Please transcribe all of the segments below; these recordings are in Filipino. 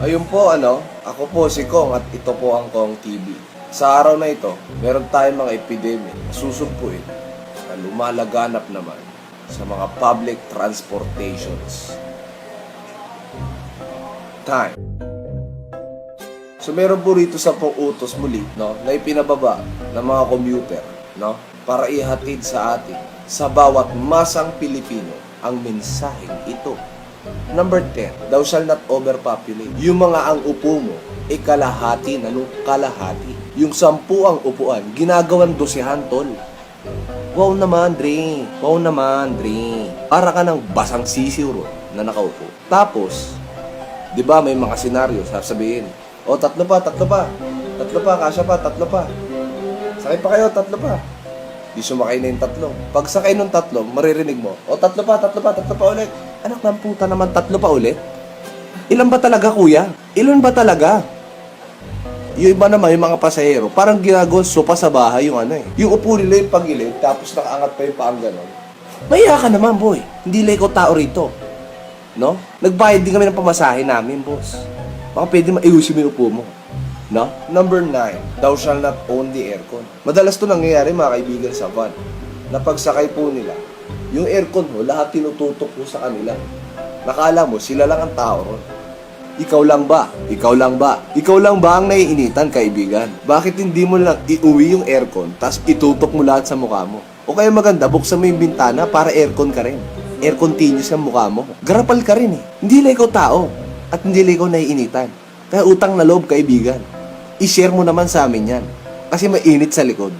Ayun po, ako po si Kong at ito po ang Kong TV. Sa araw na ito, meron tayong mga epidemya na susumpuin na lumalaganap naman sa mga public transportations. Time. So meron po rito sa pong utos muli, na ipinababa ng mga commuter, para ihatid sa atin, sa bawat masang Pilipino, ang mensaheng ito. Number 10, thou shall not overpopulate. Yung mga ang upo mo, kalahati na kalahati. Yung 10 ang upuan, ginagawan 12, tol. Wow naman, Dre. Wow naman, Dre. Para ka ng basang sisiw na nakaupo. Tapos, di ba may mga senaryo, sasabihin, tatlo pa, kasya pa, tatlo pa. Sakay pa kayo, tatlo pa. Di sumakay na yung 3. Pag sakay ng 3, maririnig mo, tatlo pa ulit. Anak ng puta naman, 3 pa ulit? Ilan ba talaga, kuya? Ilan ba talaga? Yung iba naman, yung mga pasahero, parang ginagawa sopa sa bahay yung Yung upo nila yung pagilid, tapos nakaangat pa yung paang ganon. Maya ka naman, boy. Hindi lang ikaw tao rito. No? Nagbayad din kami ng pamasahe namin, boss. Baka pwede maiusin mo yung upo mo. No? Number 9, thou shall not own the aircon. Madalas to nangyayari, mga kaibigan, sa van. Na pagsakay po nila, yung aircon mo, lahat tinututok po sa kanila. Nakala mo, sila lang ang tao ron. Ikaw lang ba? Ikaw lang ba? Ikaw lang ba ang naiinitan, kaibigan? Bakit hindi mo lang iuwi yung aircon, tas itutok mo lahat sa mukha mo? O kaya maganda, buksan mo yung bintana para aircon ka rin. Air continuous ang mukha mo. Garapal ka rin eh. Hindi lang ikaw tao. At hindi lang ikaw naiinitan. Kaya utang na loob, kaibigan. I-share mo naman sa amin yan. Kasi mainit sa likod.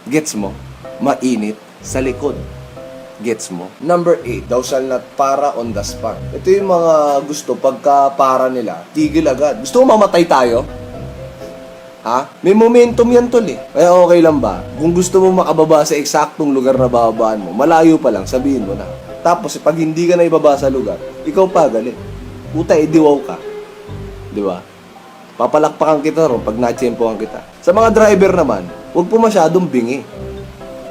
Gets mo? Mainit sa likod. Gets mo? Number 8, thou shall not para on the spot. Ito yung mga gusto pagka para nila, tigil agad. Gusto mo mamatay tayo? Ha? May momentum yan, tol eh. Kaya okay lang ba? Kung gusto mo makababa sa eksaktong lugar na bababaan mo, malayo pa lang, sabihin mo na. Tapos, pag hindi ka na ibaba sa lugar, ikaw pa galit. Puta, idiwaw ka. Di ba? Papalakpakan kita ron pag natsempohan kita. Sa mga driver naman, huwag po masyadong bingi.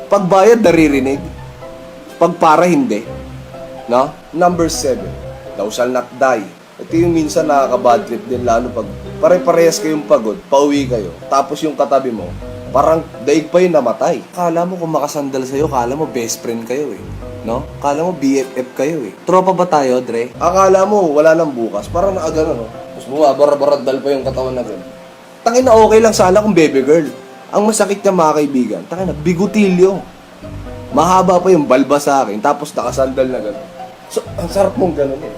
Pagbayad, naririnig. Pagpara, hindi. No? Number 7, thou shall not die. Ito yung minsan nakaka-bad trip din, lalo pag pare-parehas kayong pagod, pauwi kayo, tapos yung katabi mo, parang daig pa yung namatay. Kala mo kung makasandal sa'yo, kala mo best friend kayo eh. No? Kala mo BFF kayo eh. Tropa ba tayo, Dre? Akala mo wala nang bukas, parang nakagano, no? Tapos bumabarad-baradal pa yung katawan na gano'n. Tangin na okay lang sana kung baby girl. Ang masakit niya, mga kaibigan, tangin na, bigutilyo. Mahaba pa yung balba sa akin, tapos nakasandal na gano'n. So, ang sarap mong gano'n eh.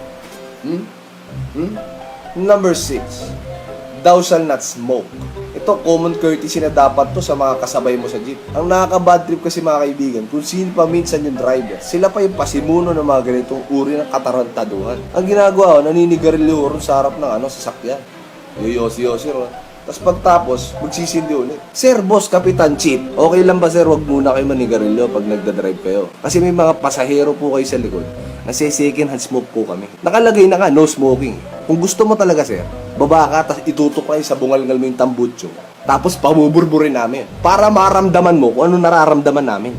Number 6, thou shall not smoke. Ito, common courtesy na dapat to sa mga kasabay mo sa jeep. Ang nakaka-bad trip kasi, mga kaibigan, kung sino pa minsan yung driver, sila pa yung pasimuno ng mga ganitong uri ng katarantaduhan. Ang ginagawa, naninigarilyo ron sa harap ng sasakyan. Yoyosi-yosi ron. Tapos pagtapos, magsisindi ulit. Sir, boss, kapitan, chief, okay lang ba sir, wag muna kayo manigarilyo pag nagdadrive kayo? Kasi may mga pasahero po kayo sa likod. Nasa-second hand smoke po kami. Nakalagay na nga, no smoking. Kung gusto mo talaga sir, baba ka, tapos itutok kayo sa bungal-ngal mo yung tambutso. Tapos pabuburburin namin. Para maramdaman mo kung ano nararamdaman namin.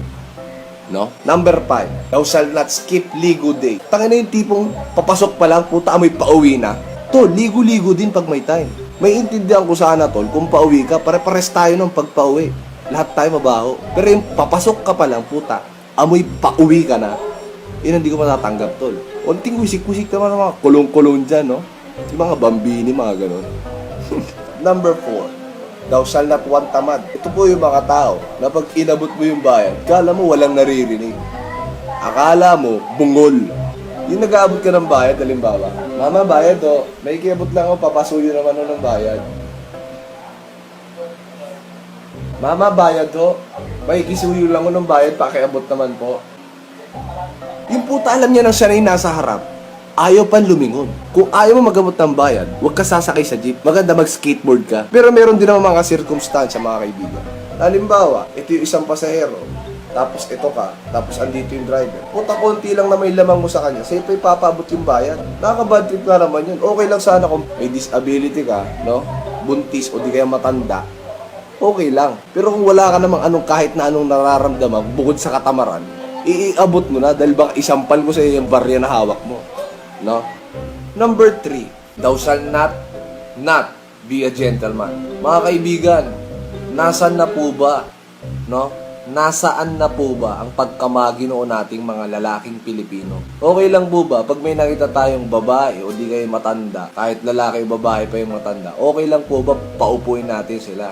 No? Number 5, thou shall not skip ligo day. Tangina yung tipong papasok pa lang, puta amoy pauwi na. To, ligo-ligo din pag may time. May intindihan ko sana, tol, kung pauwi ka, pare-pares tayo ng pagpauwi. Lahat tayo mabaho. Pero yung papasok ka pa lang, puta, amoy pauwi ka na, yun hindi ko matatanggap, tol. Unting wisik-wisik naman ng mga kulong-kulong dyan, no? Yung mga bambini, mga ganon. Number 4, thou shall not want tamad. Ito po yung mga tao na pag inabot mo yung bayan, akala mo walang naririnig. Akala mo, bungol. Yung nag-aabot ka ng bayad, halimbawa, mama, bayad o, may kiabot lang ako, papasuyo naman o ng bayad. Mama, bayad o, may kisuyo lang o ng bayad, pakiabot naman po. Yung puta alam niya nang siya na yung nasa harap, ayaw pan lumingon. Kung ayaw mo mag-abot ng bayad, huwag ka sasakay sa jeep, maganda mag-skateboard ka. Pero meron din naman mga circumstansya, mga kaibigan. Halimbawa, ito yung isang pasahero, tapos ito ka, tapos andito yung driver. Puta, konti lang na may lamang mo sa kanya, sa'yo pa ipapabot yung bayad. Nakaka-bad trip na naman yun. Okay lang sana kung may disability ka, no? Buntis o di kaya matanda. Okay lang. Pero kung wala ka namang kahit na anong nararamdaman, bukod sa katamaran, iabot mo na dahil baka isampal ko sa iyo yung barya na hawak mo. No? Number 3, Thou shall not be a gentleman. Mga kaibigan, nasaan na po ba, no? Nasaan na po ba ang pagkamaginoon nating mga lalaking Pilipino? Okay lang po ba pag may nakita tayong babae o di kayo matanda, kahit lalaki o babae pa yung matanda, okay lang po ba paupuin natin sila?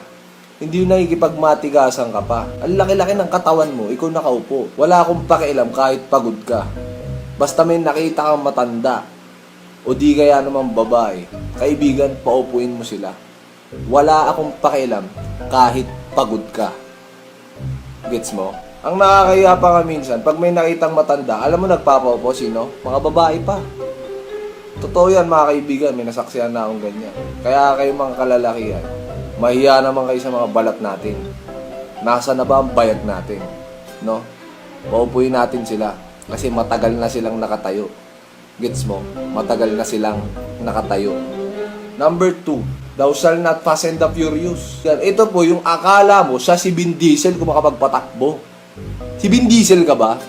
Hindi yung nakikipagmatigasan ka pa. Ang laki-laki ng katawan mo, ikaw nakaupo. Wala akong pakialam kahit pagod ka. Basta may nakita kang matanda o di kaya naman babae, kaibigan, paupuin mo sila. Wala akong pakialam kahit pagod ka. Gets mo? Ang nakakaya pa nga minsan, pag may nakitang matanda, alam mo nagpapaupo sino? Mga babae pa. Totoo yan mga kaibigan, may nasaksihan na akong ganyan. Kaya kayo mga kalalakihan, mahiya naman kayo sa mga balat natin. Nasa na ba ang bayag natin? No? Paupuin natin sila kasi matagal na silang nakatayo. Gets mo? Matagal na silang nakatayo. Number 2, thou shall not fast and the furious. Yan, ito po yung akala mo, siya si Vin Diesel kung makapagpatakbo. Si Vin Diesel ka ba?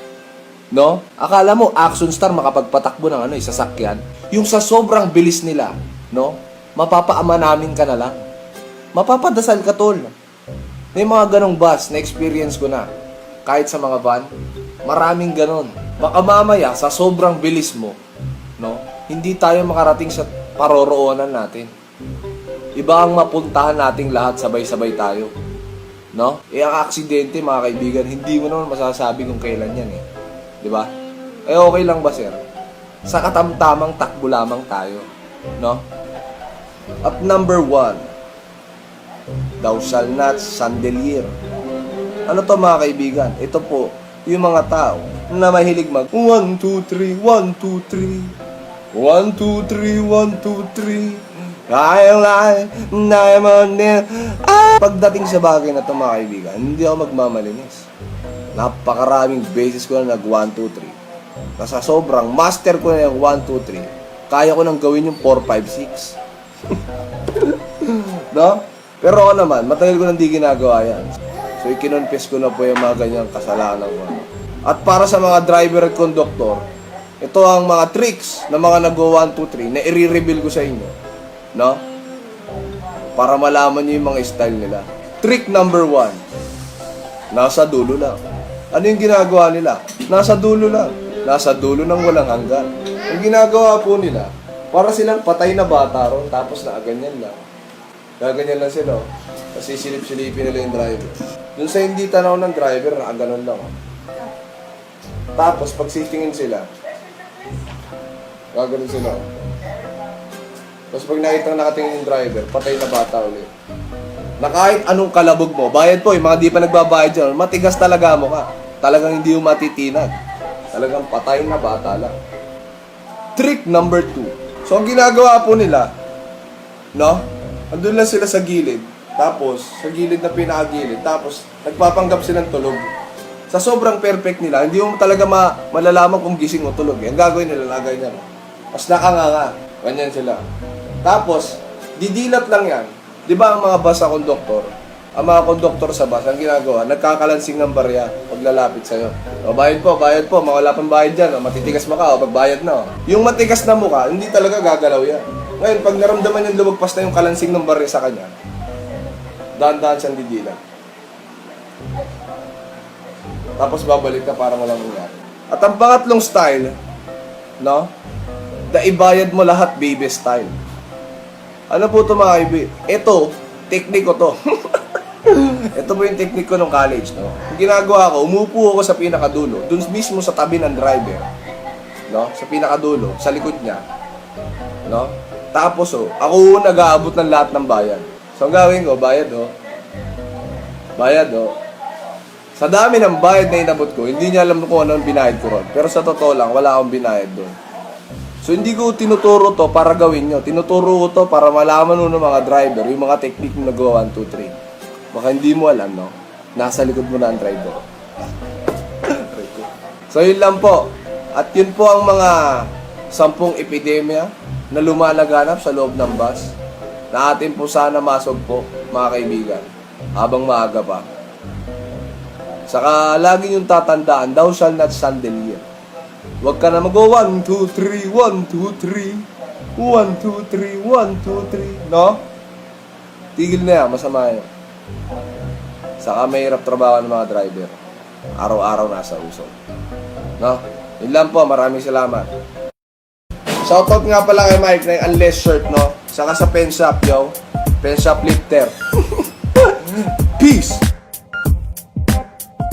No? Akala mo, action star makapagpatakbo ng sasakyan. Yung sa sobrang bilis nila, no? Mapapaama namin ka na lang. Mapapadasal ka, tol. May mga ganong bus na experience ko na. Kahit sa mga van, maraming ganon. Baka mamaya, sa sobrang bilis mo, no? Hindi tayo makarating sa paroroonan natin. Iba ang mapuntahan nating lahat, sabay-sabay tayo. No? Ang aksidente, mga kaibigan, hindi mo naman masasabi kung kailan yan eh. Di ba? Okay lang ba, sir? Sa katamtamang takbo lamang tayo. No? At number 1, thou shall not chandelier. Ano to mga kaibigan? Ito po, yung mga tao na mahilig mag 1, 2, 3, 1, 2, 3 1, 2, 3, 1, 2, 3 Pagdating sa bagay na ito mga kaibigan, hindi ako magmamalinis. Napakaraming beses ko na nag 1, 2, 3. Nasa sobrang master ko na yung 1, 2, 3. Kaya ko nang gawin yung 4, 5, 6. No? Pero ako naman, matagal ko nang di ginagawa yan. So ikinonfess ko na po yung mga ganyang kasalanan ko. At para sa mga driver at conductor, ito ang mga tricks na mga nag-1, 2, 3 na i-reveal ko sa inyo. No? Para malaman nyo yung mga style nila. Trick number 1. Nasa dulo lang. Ano yung ginagawa nila? Nasa dulo lang. Nasa dulo ng walang hanggan. Ang ginagawa po nila, para silang patay na bata ron, tapos nakaganyan lang. Gaganyan lang sila. Kasi silip-silipin nila yung driver. Dun sa hindi tanaw ng driver, nakaganon lang. Tapos, pag sitingin sila, gagano'n sila. Tapos pag nakita nakatingin yung driver, patay na bata ulit. Na kahit anong kalabog mo, bayad po, yung mga di pa nagbabayad dyan, matigas talaga mo ka. Talagang hindi yung matitinag. Talagang patay na bata lang. Trick number 2. So ang ginagawa po nila, no? Andun lang sila sa gilid. Tapos, sa gilid na pinakagilid. Tapos, nagpapanggap silang tulog. Sa sobrang perfect nila, hindi mo talaga malalaman kung gising o tulog. Ang gagawin nila, lagay niya. Mas nakanganga. Ganyan sila. Tapos, didilat lang yan. Di ba ang mga bus sa konduktor? Ang mga konduktor sa bus, ang ginagawa, nagkakalansing ng barya pag lalapit sa'yo. O, bayad po, mawala pang bayad dyan. O, matitigas mo ka, o, pagbayad na. O. Yung matigas na mukha, hindi talaga gagalaw yan. Ngayon, pag naramdaman yung lumagpas na yung kalansing ng barya sa kanya, dahan-dahan siyang didilat. Tapos babalik ka para walang nangyari. At ang pangatlong style, no? Ibayad mo lahat baby style. Ano po ito mga kaibigan? Ito, technique ko to. Ito po yung technique ko nung college, no? Yung ginagawa ko, umupo ako sa pinakadulo, dun mismo sa tabi ng driver. No? Sa pinakadulo, sa likod niya. No? Tapos, ako nag-aabot ng lahat ng bayad. So, ang gawin ko, bayad, Bayad, Sa dami ng bayad na inabot ko, hindi niya alam kung ano ang binayad ko ron. Pero sa totoo lang, wala akong binayad doon. So, hindi ko tinuturo to para gawin nyo. Tinuturo ko to para malaman mo ng mga driver, yung mga technique na nagawa 1, 2, 3. Baka hindi mo alam, no? Nasa likod mo na ang driver. So, yun lang po. At yun po ang mga 10 epidemya na lumalaganap sa loob ng bus na atin po sana masugpo, mga kaibigan, habang maaga pa. Saka, lagi yung tatandaan, thou shall not chandelier. Huwag ka na mag-1, 2, 3, 1, 2, 3. 1, 2, 3, 1, 2, 3, no? Tigil na yan, masama yan. Saka mahirap trabaho ng mga driver. Araw-araw nasa usok. No? Yun lang po, maraming salamat. Shoutout nga pala kay Mike na yung Unless shirt, no? Saka sa pen shop, yo. Pen shop lifter. Peace!